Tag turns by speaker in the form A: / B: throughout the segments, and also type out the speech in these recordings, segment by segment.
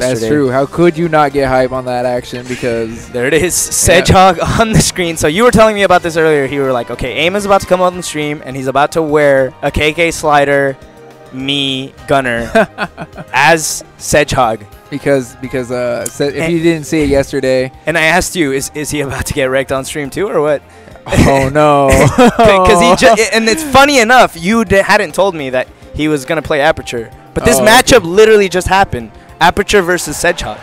A: yesterday.
B: That's true. How could you not get hype on that action? Because
A: there it is, Cedgehog on the screen. So you were telling me about this earlier. You were like, okay, AIM is about to come on the stream, and he's about to wear a KK Slider Gunner as Cedgehog.
B: Because if you didn't see it yesterday.
A: And I asked you, is he about to get wrecked on stream too, or what?
B: Oh, no.
A: And it's funny enough, you hadn't told me that he was going to play Aperture. But this matchup literally just happened. Aperture versus Cedgehog.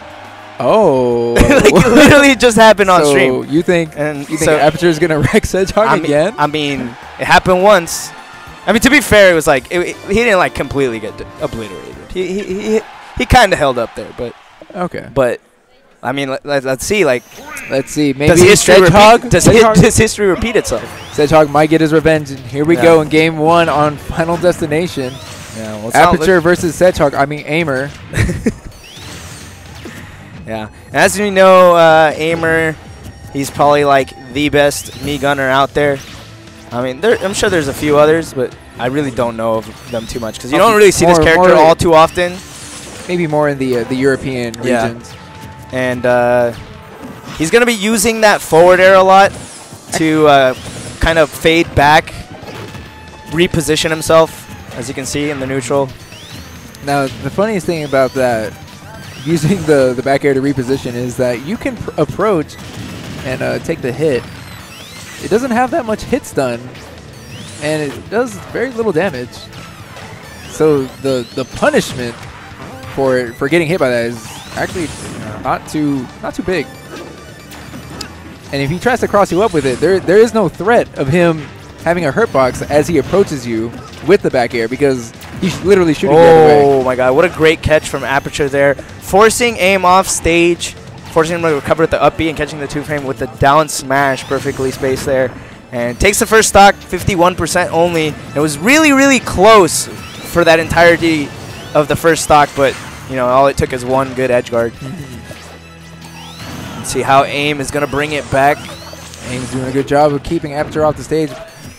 B: Oh.
A: Like, it literally just happened on stream.
B: You think Aperture is going to wreck Cedgehog again?
A: I mean, it happened once. I mean, to be fair, it was like, he didn't like completely get obliterated. He kind of held up there, but.
B: Okay.
A: But. I mean, let's see.
B: Let's see. Maybe
A: does history repeat itself?
B: Cedgehog might get his revenge. And here we go in game 1 on Final Destination.
A: Yeah, well,
B: Aperture versus Cedgehog. I mean, AEMehr.
A: Yeah. And as we know, AEMehr, he's probably like the best gunner out there. I mean, I'm sure there's a few others, but I really don't know of them too much because you don't really see this character all too often.
B: Maybe more in the European regions.
A: And he's going to be using that forward air a lot to kind of fade back, reposition himself, as you can see in the neutral.
B: Now, the funniest thing about that, using the back air to reposition, is that you can approach and take the hit. It doesn't have that much hit stun, and it does very little damage. So the punishment for getting hit by that is actually not too big. And if he tries to cross you up with it, there is no threat of him having a hurt box as he approaches you with the back air because he's literally shooting the other way.
A: Oh my god, what a great catch from Aperture there. Forcing AIM off stage, forcing him to recover with the up B and catching the 2-frame with the down smash, perfectly spaced there. And takes the first stock, 51% only. It was really, really close for that entirety of the first stock, but you know, all it took is one good edge guard. Let's see how AIM is going to bring it back.
B: AIM's doing a good job of keeping Aperture off the stage.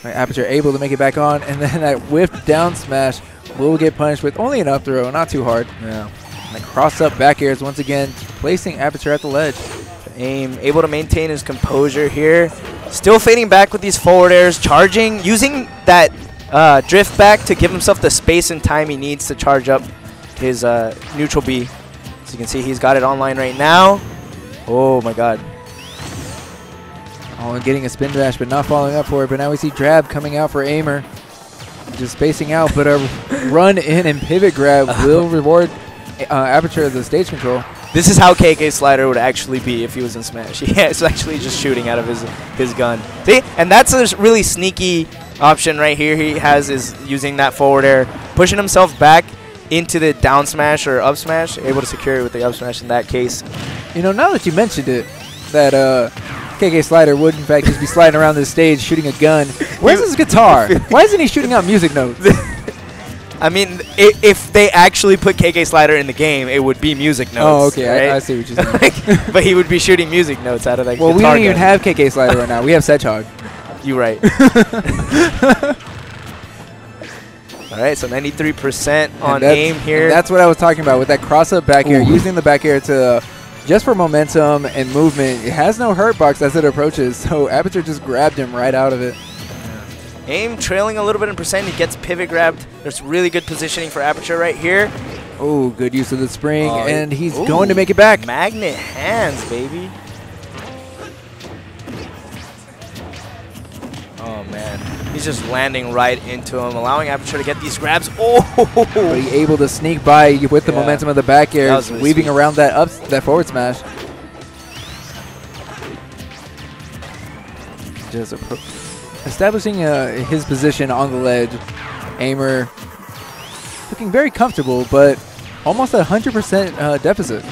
B: Aperture able to make it back on, and then that whiffed down smash will get punished with only an up throw, not too hard.
A: Yeah.
B: And cross up back airs once again, placing Aperture at the ledge.
A: AIM able to maintain his composure here. Still fading back with these forward airs, charging, using that drift back to give himself the space and time he needs to charge up his neutral B. As you can see, he's got it online right now. Oh my god.
B: Oh, and getting a spin dash, but not following up for it. But now we see Drab coming out for AEMehr. Just spacing out, but a run in and pivot grab will reward Aperture the stage control.
A: This is how KK Slider would actually be if he was in Smash. He is actually just shooting out of his gun. See? And that's a really sneaky option right here he has, is using that forward air, pushing himself back into the down smash or up smash, able to secure it with the up smash in that case.
B: You know, now that you mentioned it, that KK Slider would in fact just be sliding around this stage shooting a gun. Where's his guitar? Why isn't he shooting out music notes?
A: I mean, if they actually put KK Slider in the game, it would be music notes.
B: Oh, okay.
A: Right?
B: I see what you're saying.
A: But he would be shooting music notes out of that guitar
B: Well, we don't
A: gun.
B: even have KK Slider right now. We have Cedgehog.
A: You're right. All right, so 93% on AIM here.
B: That's what I was talking about with that cross-up back air, using the back air to just for momentum and movement. It has no hurt box as it approaches, so Aperture just grabbed him right out of it.
A: AIM trailing a little bit in percent. He gets pivot grabbed. There's really good positioning for Aperture right here.
B: Oh, good use of the spring, and he's going to make it back.
A: Magnet hands, baby. Oh, man. He's just landing right into him, allowing Aperture to get these grabs. Oh!
B: But he's able to sneak by with the momentum of the back air,
A: really
B: weaving around that forward smash. Just establishing his position on the ledge. AEMehr looking very comfortable, but almost at 100% deficit.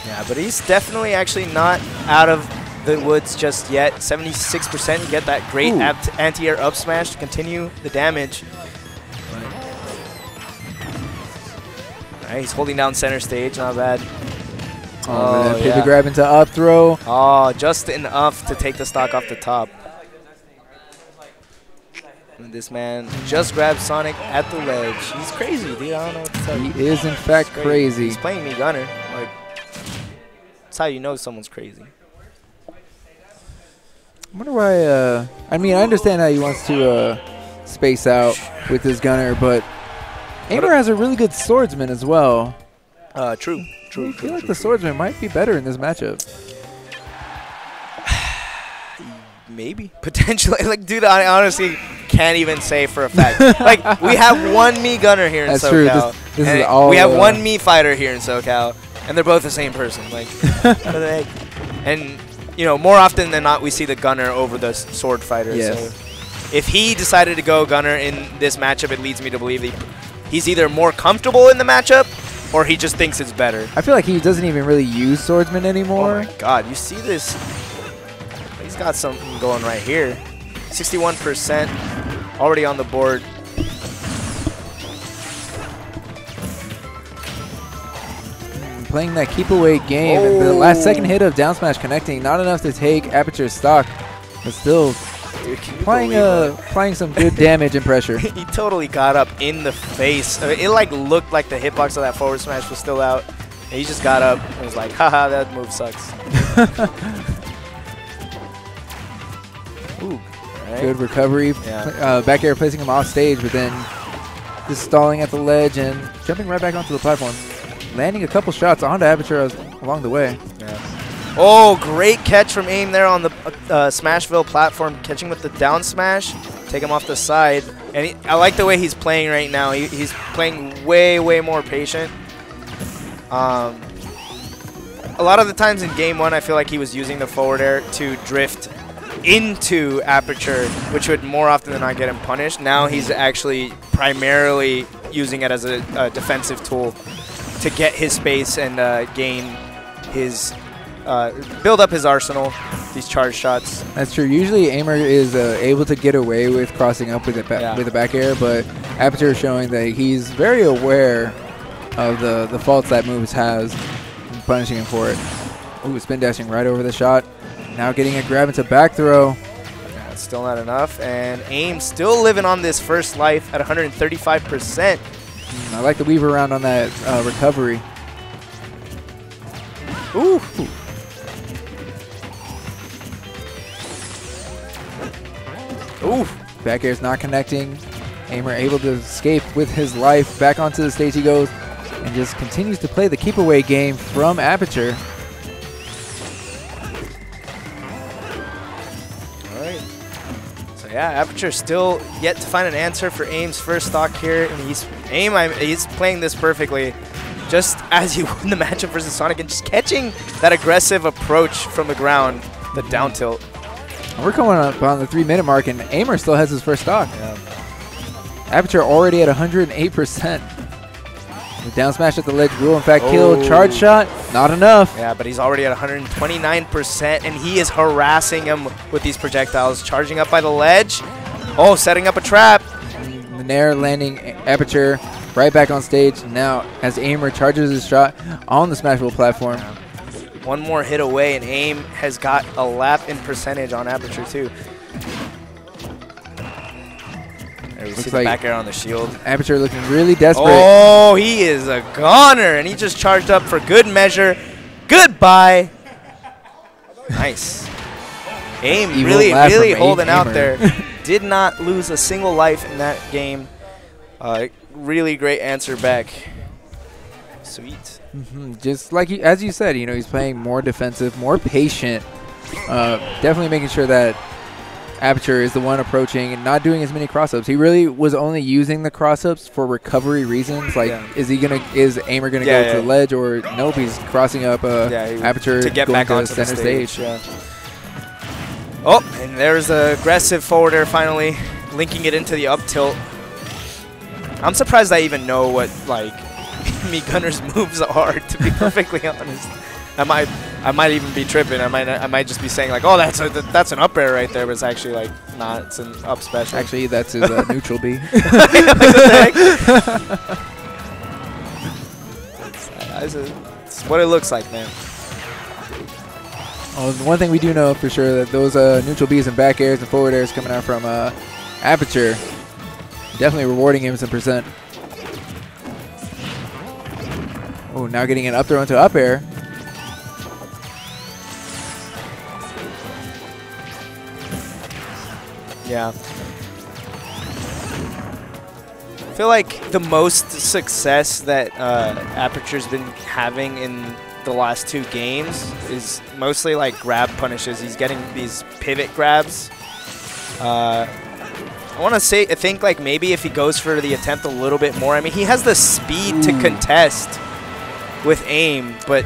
A: Yeah, but he's definitely actually not out of the woods just yet. 76%. You get that great anti-air up smash to continue the damage. All right, he's holding down center stage. Not bad.
B: Oh, pivot grab into up throw.
A: Oh, just enough to take the stock off the top. And this man just grabbed Sonic at the ledge. He's crazy, dude. I don't know what to tell you.
B: He is, in fact, crazy.
A: He's playing me gunner. Like, that's how you know someone's crazy.
B: I wonder why. I mean, I understand how he wants to space out with his gunner, but AEMehr has a really good swordsman as well.
A: True.
B: I feel like the swordsman might be better in this matchup.
A: Maybe. Potentially. Like, dude, I honestly can't even say for a fact. Like, we have one me gunner here in
B: That's
A: SoCal.
B: true. This is all,
A: we have one me fighter here in SoCal, and they're both the same person. Like, what the heck? And, you know, more often than not, we see the gunner over the sword fighter.
B: Yes.
A: So if he decided to go gunner in this matchup, it leads me to believe he's either more comfortable in the matchup or he just thinks it's better.
B: I feel like he doesn't even really use swordsman anymore.
A: Oh, my God. You see this? He's got something going right here. 61% already on the board.
B: Playing that keep away game. And the last second hit of down smash connecting, not enough to take Aperture's stock, but still applying some good damage and pressure.
A: He totally got up in the face. I mean, it like looked like the hitbox of that forward smash was still out. And he just got up and was like, haha, that move sucks. Ooh, right.
B: Good recovery.
A: Yeah.
B: Back air placing him off stage, but then just stalling at the ledge and jumping right back onto the platform. Landing a couple shots onto Aperture along the way.
A: Yeah. Oh, great catch from AIM there on the Smashville platform, catching with the down smash. Take him off the side. And I like the way he's playing right now. He's playing way more patient. A lot of the times in game one, I feel like he was using the forward air to drift into Aperture, which would more often than not get him punished. Now he's actually primarily using it as a defensive tool to get his space and gain his build up his arsenal, these charge shots.
B: That's true. Usually AEMehr is able to get away with crossing up with the back air, but Aperture is showing that he's very aware of the faults that moves has and punishing him for it. Ooh, spin dashing right over the shot. Now getting a grab into back throw.
A: Yeah, it's still not enough, and AIM still living on this first life at 135%.
B: I like the weave around on that recovery.
A: Ooh. Ooh.
B: Back air's not connecting. AEMehr able to escape with his life. Back onto the stage he goes and just continues to play the keep away game from Aperture.
A: Yeah, Aperture still yet to find an answer for AIM's first stock here, and he's playing this perfectly, just as he won the matchup versus Sonic, and just catching that aggressive approach from the ground, the down tilt.
B: We're coming up on the 3-minute mark, and AEMehr still has his first stock.
A: Yeah.
B: Aperture already at 108%. The down smash at the ledge will in fact kill. Charge shot, not enough.
A: Yeah, but he's already at 129%, and he is harassing him with these projectiles. Charging up by the ledge. Oh, setting up a trap.
B: The Nair landing Aperture right back on stage. Now, as AEMehr charges his shot on the Smashville platform.
A: Yeah. One more hit away, and AIM has got a lap in percentage on Aperture, too. There we see the back air on the shield.
B: Aperture looking really desperate.
A: Oh, he is a goner, and he just charged up for good measure. Goodbye. Nice. AIM really holding out there. Did not lose a single life in that game. Really great answer back. Sweet.
B: Just like as you said, you know, he's playing more defensive, more patient. Definitely making sure that Aperture is the one approaching and not doing as many cross-ups. He really was only using the cross-ups for recovery reasons. Like, is AEMehr gonna go to the ledge, or nope? He's crossing up Aperture
A: to get
B: going
A: back
B: to
A: onto
B: center
A: the stage.
B: stage.
A: Oh, and there's the aggressive forward air finally, linking it into the up tilt. I'm surprised I even know what like me gunner's moves are, to be perfectly honest. I might even be tripping. I might just be saying like, oh, that's an up air right there, but it's actually like not. It's an up special.
B: Actually, that's his neutral B.
A: It's what it looks like, man.
B: Well, one thing we do know for sure that those neutral Bs and back airs and forward airs coming out from Aperture definitely rewarding him some percent. Oh, now getting an up throw into up air.
A: Yeah. I feel like the most success that Aperture's been having in the last 2 games is mostly like grab punishes. He's getting these pivot grabs. I think like maybe if he goes for the attempt a little bit more. I mean, he has the speed to contest with aim, but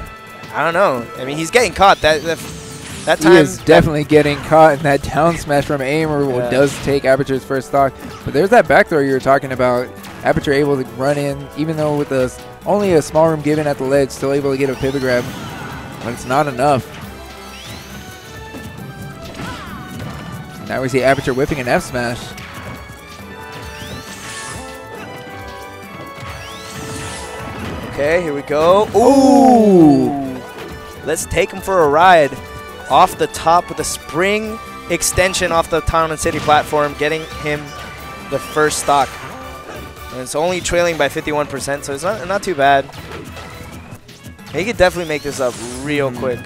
A: I don't know. I mean, he's getting caught. That time
B: he is definitely getting caught in that down smash from AEMehr. Does take Aperture's first stock, but there's that back throw you were talking about. Aperture able to run in, even though with only a small room given at the ledge, still able to get a pivot grab, but it's not enough. Now we see Aperture whipping an F smash.
A: Okay, here we go. Ooh! Let's take him for a ride. Off the top with a spring extension off the Town and City platform, getting him the first stock. And it's only trailing by 51%, so it's not too bad. He could definitely make this up real quick.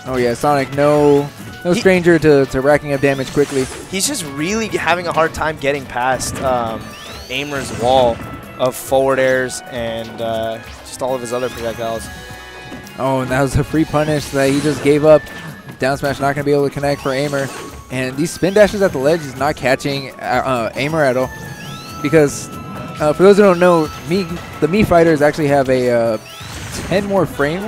B: Oh yeah, Sonic, no stranger to racking up damage quickly.
A: He's just really having a hard time getting past AEMehr's wall of forward airs and just all of his other projectiles. Oh,
B: and that was a free punish that he just gave up. Down smash not going to be able to connect for AEMehr. And these spin dashes at the ledge is not catching AEMehr at all. Because for those who don't know, the Mii fighters actually have a 10 more frames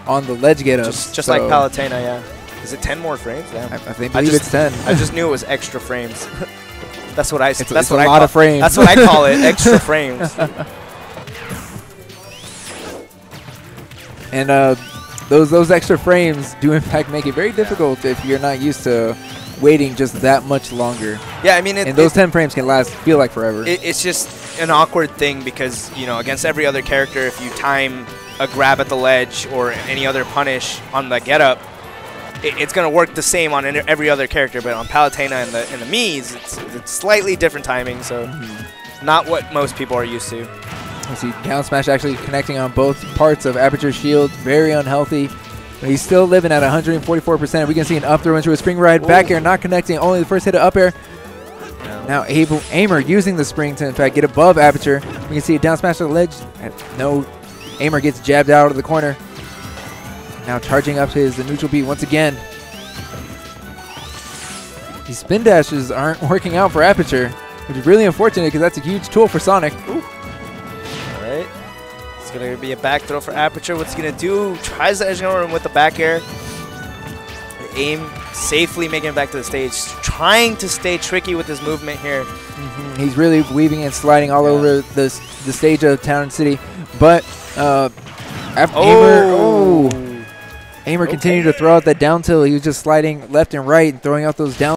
B: on the ledge get up.
A: Just like Palutena, yeah. Is it 10 more frames? Yeah.
B: I believe it's 10.
A: I just knew it was extra frames. That's what I.
B: It's a lot of frames.
A: That's what I call it, extra frames.
B: And those extra frames do in fact make it very difficult if you're not used to waiting just that much longer.
A: Yeah, I mean,
B: and those 10 frames can feel like forever.
A: It's just an awkward thing because, you know, against every other character, if you time a grab at the ledge or any other punish on the get up, it's going to work the same on every other character. But on Palutena and the Miis, it's slightly different timing, so not what most people are used to.
B: You see down smash actually connecting on both parts of Aperture's shield. Very unhealthy. But he's still living at 144%. We can see an up throw into a spring ride. Back air not connecting. Only the first hit of up air. Now AEMehr using the spring to in fact get above Aperture. We can see a down smash to the ledge. No, AEMehr gets jabbed out of the corner. Now charging up his neutral beat once again. These spin dashes aren't working out for Aperture, which is really unfortunate because that's a huge tool for Sonic.
A: Ooh. Alright. It's going to be a back throw for Aperture. What's he going to do? Tries the edge guard with the back air. Aim safely making it back to the stage. Trying to stay tricky with his movement here.
B: He's really weaving and sliding all over the stage of Town and City. But AEMehr continued to throw out that down tilt. He was just sliding left and right and throwing out those down